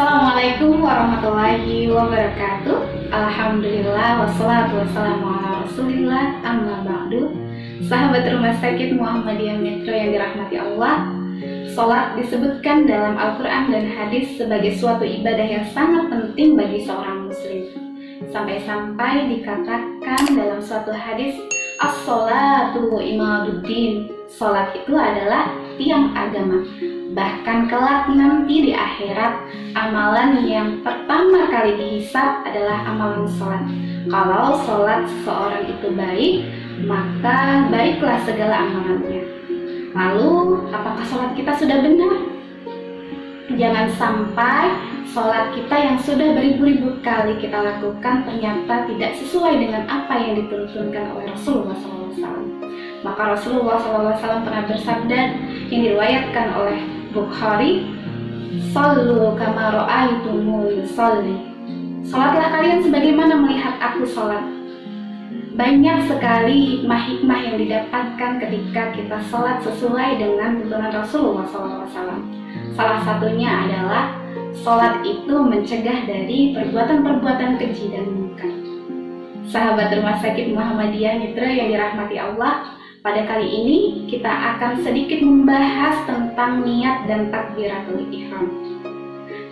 Assalamualaikum warahmatullahi wabarakatuh. Alhamdulillah wassalatu wassalamu ala rasulillah amma ba'du. Sahabat Rumah Sakit Muhammadiyah Metro yang dirahmati Allah, sholat disebutkan dalam Al-Quran dan hadis sebagai suatu ibadah yang sangat penting bagi seorang muslim. Sampai-sampai dikatakan dalam suatu hadis, as-sholatu imaduddin, sholat itu adalah tiang agama. Bahkan kelak nanti di akhirat, amalan yang pertama kali dihisab adalah amalan sholat. Kalau sholat seseorang itu baik, maka baiklah segala amalannya. Lalu, apakah sholat kita sudah benar? Jangan sampai sholat kita yang sudah beribu-ribu kali kita lakukan ternyata tidak sesuai dengan apa yang dituntunkan oleh Rasulullah SAW. Maka Rasulullah SAW pernah bersabda yang diriwayatkan oleh Bukhari, "Shallu kama ra'aitumuni sholli." Salatlah kalian sebagaimana melihat aku salat. Banyak sekali hikmah-hikmah yang didapatkan ketika kita salat sesuai dengan tuntunan Rasulullah SAW. Salah satunya adalah salat itu mencegah dari perbuatan-perbuatan keji dan munkar. Sahabat Rumah Sakit Muhammadiyah Mitra yang dirahmati Allah, pada kali ini kita akan sedikit membahas tentang niat dan takbiratul ihram.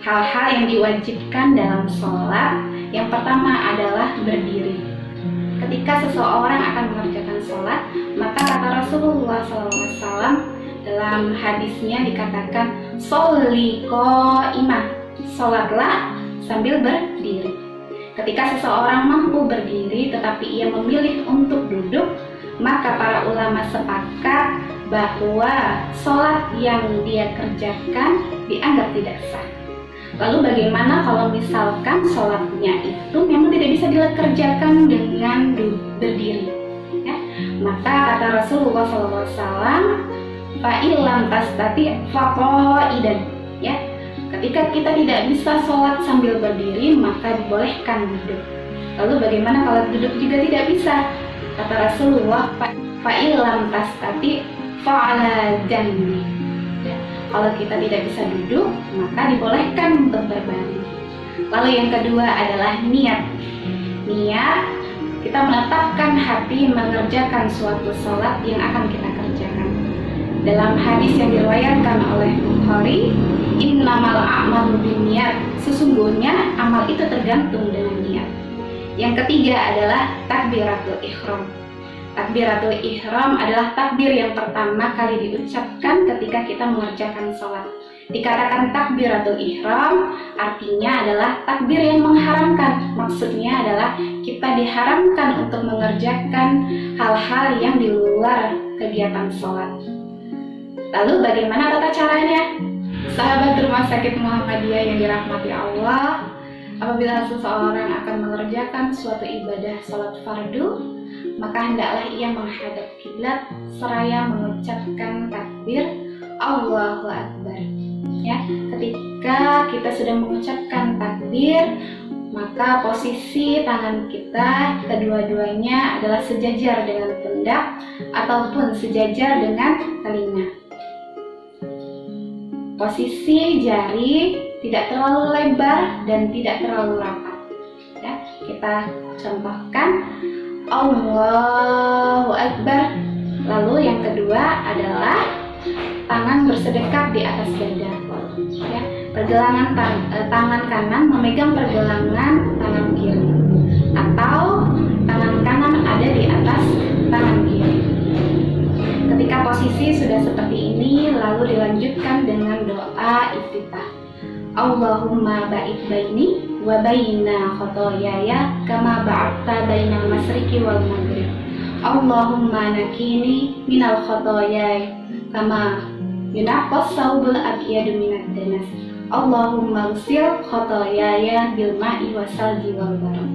Hal-hal yang diwajibkan dalam sholat, yang pertama adalah berdiri. Ketika seseorang akan mengerjakan sholat, maka kata Rasulullah SAW dalam hadisnya dikatakan, "Sholli qa'imah", sholatlah sambil berdiri. Ketika seseorang mampu berdiri tetapi ia memilih untuk duduk, maka para ulama sepakat bahwa sholat yang dia kerjakan dianggap tidak sah. Lalu bagaimana kalau misalkan sholatnya itu memang tidak bisa dikerjakan dengan berdiri? Ya? Maka kata Rasulullah SAW, "Fa'ilam tastati faqa'idan", ya. Ketika kita tidak bisa sholat sambil berdiri, maka dibolehkan duduk. Lalu bagaimana kalau duduk juga tidak bisa? Kata Rasulullah, "Fa'ilam tastati fa'ala janbi". Kalau kita tidak bisa duduk, maka dibolehkan untuk berbaring. Lalu yang kedua adalah niat. Niat, kita menetapkan hati mengerjakan suatu sholat yang akan kita kerjakan. Dalam hadis yang diriwayatkan oleh Bukhari, "Innamal a'malu binniyat", sesungguhnya amal itu tergantung dengan niat. Yang ketiga adalah takbiratul ihram. Takbiratul ihram adalah takbir yang pertama kali diucapkan ketika kita mengerjakan sholat. Dikatakan takbiratul ihram artinya adalah takbir yang mengharamkan. Maksudnya adalah kita diharamkan untuk mengerjakan hal-hal yang di luar kegiatan sholat. Lalu bagaimana tata caranya? Sahabat Rumah Sakit Muhammadiyah yang dirahmati Allah, apabila seseorang akan mengerjakan suatu ibadah sholat fardu, maka hendaklah ia menghadap kiblat seraya mengucapkan takbir Allahu Akbar. Ya, ketika kita sudah mengucapkan takbir, maka posisi tangan kita kedua-duanya adalah sejajar dengan pundak ataupun sejajar dengan telinga. Posisi jari tidak terlalu lebar dan tidak terlalu rapat. Ya, kita contohkan Allahu Akbar. Lalu yang kedua adalah tangan bersedekat di atas dada. Ya, pergelangan tangan kanan memegang pergelangan tangan kiri, atau tangan kanan ada di atas tangan kiri. Ketika posisi sudah seperti ini, lalu dilanjutkan dengan doa iftitah. Allahumma ba'id baini wa baina khotoyaya kama ba'adta bainal masriqi wal maghrib. Allahumma nakini minal khotoyaya kama yunaqqas saubul abyadu minad danas. Allahumma ghsil khotoyaya bil ma'i wasalji wal barad.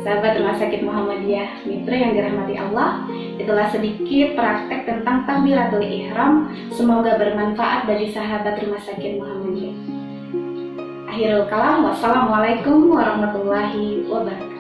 Sahabat Rumah Sakit Muhammadiyah Mitra yang dirahmati Allah, itulah sedikit praktek tentang takbiratul ihram. Semoga bermanfaat bagi sahabat Rumah Sakit Muhammadiyah. Akhirul kalam, wassalamualaikum warahmatullahi wabarakatuh.